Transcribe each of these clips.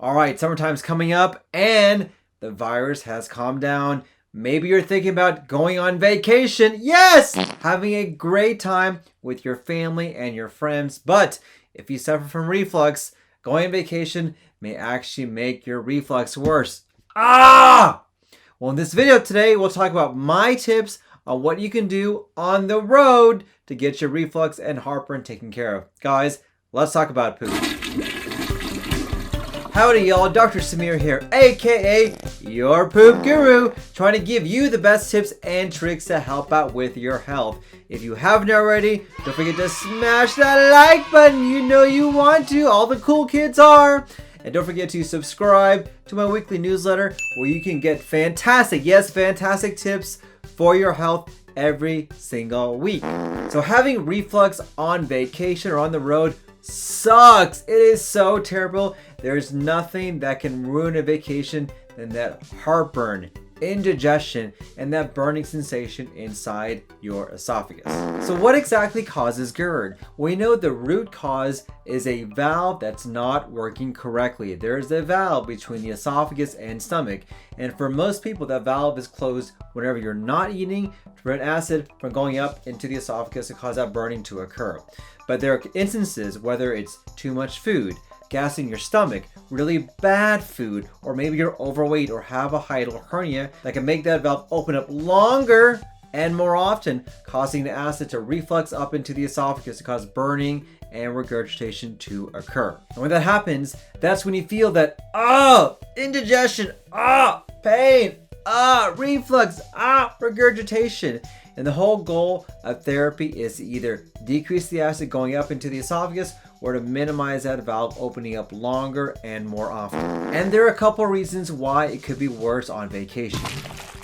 All right, summertime's coming up and the virus has calmed down. Maybe you're thinking about going on vacation. Yes! Having a great time with your family and your friends. But if you suffer from reflux, going on vacation may actually make your reflux worse. Well, in this video today, we'll talk about my tips on what you can do on the road to get your reflux and heartburn taken care of. Guys, let's talk about poop. Howdy y'all, Dr. Samir here, aka your poop guru, trying to give you the best tips and tricks to help out with your health. If you haven't already, don't forget to smash that like button. You know you want to, all the cool kids are. And don't forget to subscribe to my weekly newsletter where you can get fantastic, yes, fantastic tips for your health every single week. So having reflux on vacation or on the road sucks. It is so terrible. There's nothing that can ruin a vacation than that heartburn, indigestion, and that burning sensation inside your esophagus. So what exactly causes GERD? We know the root cause is a valve that's not working correctly. There's a valve between the esophagus and stomach, and for most people that valve is closed whenever you're not eating to prevent acid from going up into the esophagus to cause that burning to occur. But there are instances whether it's too much food, gas in your stomach, really bad food, or maybe you're overweight or have a hiatal hernia that can make that valve open up longer and more often, causing the acid to reflux up into the esophagus to cause burning and regurgitation to occur. And when that happens, that's when you feel that, indigestion, pain, reflux, regurgitation. And the whole goal of therapy is to either decrease the acid going up into the esophagus or to minimize that valve opening up longer and more often. And there are a couple reasons why it could be worse on vacation.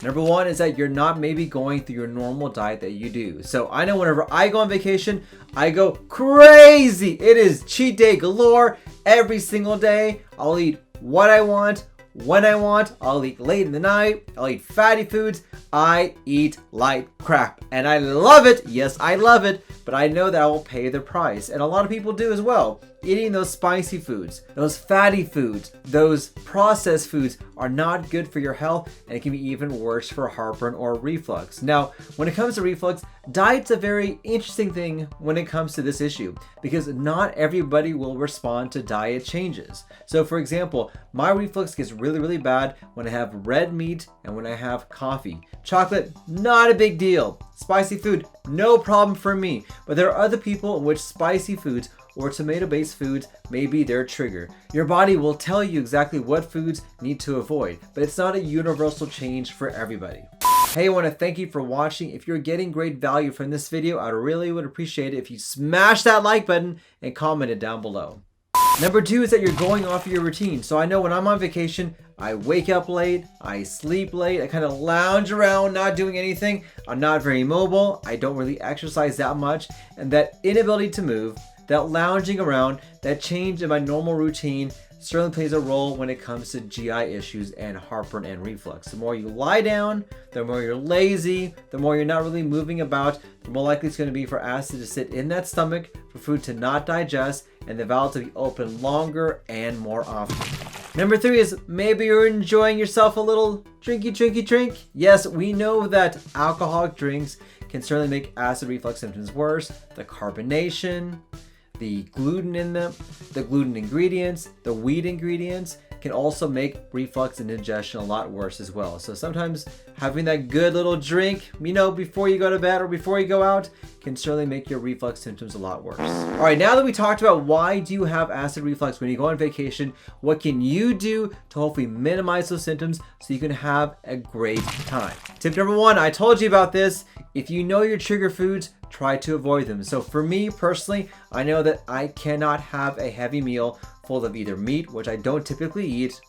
Number one is that you're not maybe going through your normal diet that you do. So I know whenever I go on vacation, I go crazy. It is cheat day galore every single day. I'll eat what I want, when I want. I'll eat late in the night. I'll eat fatty foods. I eat like crap and I love it. Yes, I love it, but I know that I will pay the price. And a lot of people do as well. Eating those spicy foods, those fatty foods, those processed foods are not good for your health, and it can be even worse for heartburn or reflux. Now, when it comes to reflux, diet's a very interesting thing when it comes to this issue because not everybody will respond to diet changes. So for example, my reflux gets really, really bad when I have red meat and when I have coffee. Chocolate, not a big deal. Spicy food, no problem for me. But there are other people in which spicy foods or tomato-based foods may be their trigger. Your body will tell you exactly what foods need to avoid, but it's not a universal change for everybody. Hey, I want to thank you for watching. If you're getting great value from this video, I really would appreciate it if you smash that like button and comment it down below. Number two is that you're going off your routine. So I know when I'm on vacation, I wake up late, I sleep late, I kind of lounge around not doing anything. I'm not very mobile, I don't really exercise that much, and that inability to move, that lounging around, that change in my normal routine certainly plays a role when it comes to GI issues and heartburn and reflux. The more you lie down, the more you're lazy, the more you're not really moving about, the more likely it's going to be for acid to sit in that stomach, for food to not digest, and the valve to be open longer and more often. Number three is maybe you're enjoying yourself a little drink. Yes, we know that alcoholic drinks can certainly make acid reflux symptoms worse. The carbonation, the gluten in them, the gluten ingredients, the wheat ingredients can also make reflux and indigestion a lot worse as well. So sometimes having that good little drink, before you go to bed or before you go out can certainly make your reflux symptoms a lot worse. All right, now that we talked about why do you have acid reflux when you go on vacation, what can you do to hopefully minimize those symptoms so you can have a great time? Tip number one, I told you about this. If you know your trigger foods, try to avoid them. So for me personally, I know that I cannot have a heavy meal full of either meat, which I don't typically eat,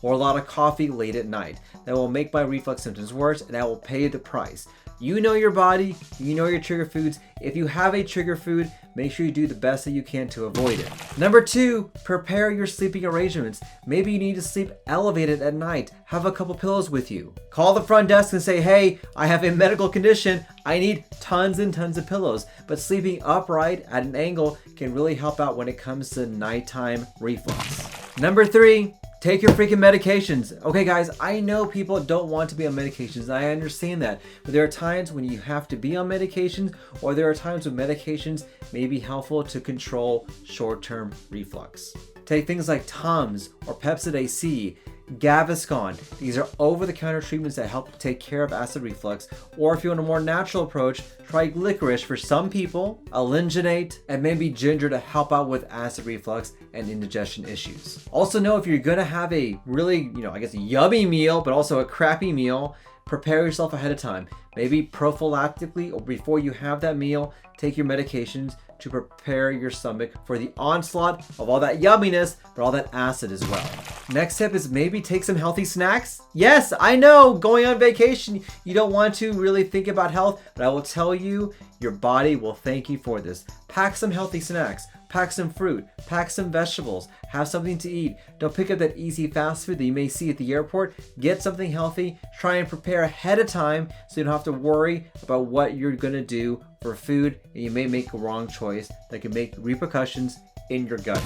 or a lot of coffee late at night. That will make my reflux symptoms worse and I will pay the price. You know your body, you know your trigger foods. If you have a trigger food, make sure you do the best that you can to avoid it. Number two, prepare your sleeping arrangements. Maybe you need to sleep elevated at night. Have a couple pillows with you. Call the front desk and say, hey, I have a medical condition. I need tons and tons of pillows. But sleeping upright at an angle can really help out when it comes to nighttime reflux. Number three, Take your freaking medications. Okay, guys, I know people don't want to be on medications. I understand that. But there are times when you have to be on medications, or there are times when medications may be helpful to control short-term reflux. Take things like Tums or Pepcid AC, Gaviscon. These are over-the-counter treatments that help take care of acid reflux. Or if you want a more natural approach, try licorice for some people, alginate, and maybe ginger to help out with acid reflux and indigestion issues. Also know if you're gonna have a really, I guess yummy meal, but also a crappy meal, prepare yourself ahead of time. Maybe prophylactically or before you have that meal, take your medications to prepare your stomach for the onslaught of all that yumminess, but all that acid as well. Next tip is maybe take some healthy snacks. Yes, I know, going on vacation, you don't want to really think about health, but I will tell you, your body will thank you for this. Pack some healthy snacks. Pack some fruit, pack some vegetables, have something to eat. Don't pick up that easy fast food that you may see at the airport. Get something healthy, try and prepare ahead of time so you don't have to worry about what you're gonna do for food, and you may make a wrong choice that can make repercussions in your gut.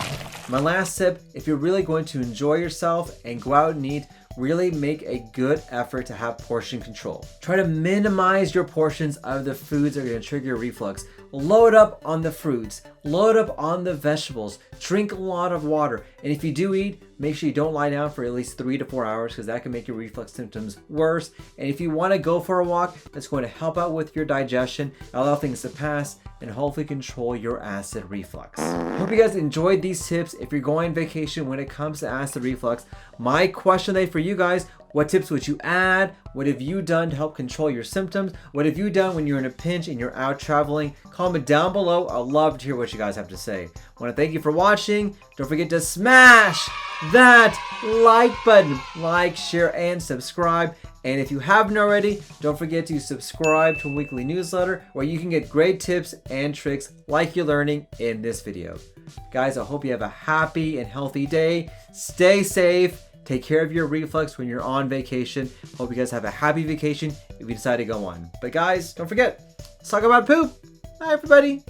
My last tip, if you're really going to enjoy yourself and go out and eat, really make a good effort to have portion control. Try to minimize your portions of the foods that are going to trigger your reflux. Load up on the fruits, load up on the vegetables, drink a lot of water. And if you do eat, make sure you don't lie down for at least 3 to 4 hours because that can make your reflux symptoms worse. And if you want to go for a walk, that's going to help out with your digestion, allow things to pass, and hopefully control your acid reflux. Hope you guys enjoyed these tips if you're going on vacation when it comes to acid reflux. My question today for you guys, what tips would you add? What have you done to help control your symptoms? What have you done when you're in a pinch and you're out traveling? Comment down below. I'd love to hear what you guys have to say. I want to thank you for watching. Don't forget to smash that like button. Like, share, and subscribe. And if you haven't already, don't forget to subscribe to a weekly newsletter where you can get great tips and tricks like you're learning in this video. Guys, I hope you have a happy and healthy day. Stay safe. Take care of your reflux when you're on vacation. Hope you guys have a happy vacation if you decide to go on. But guys, don't forget, let's talk about poop. Bye, everybody.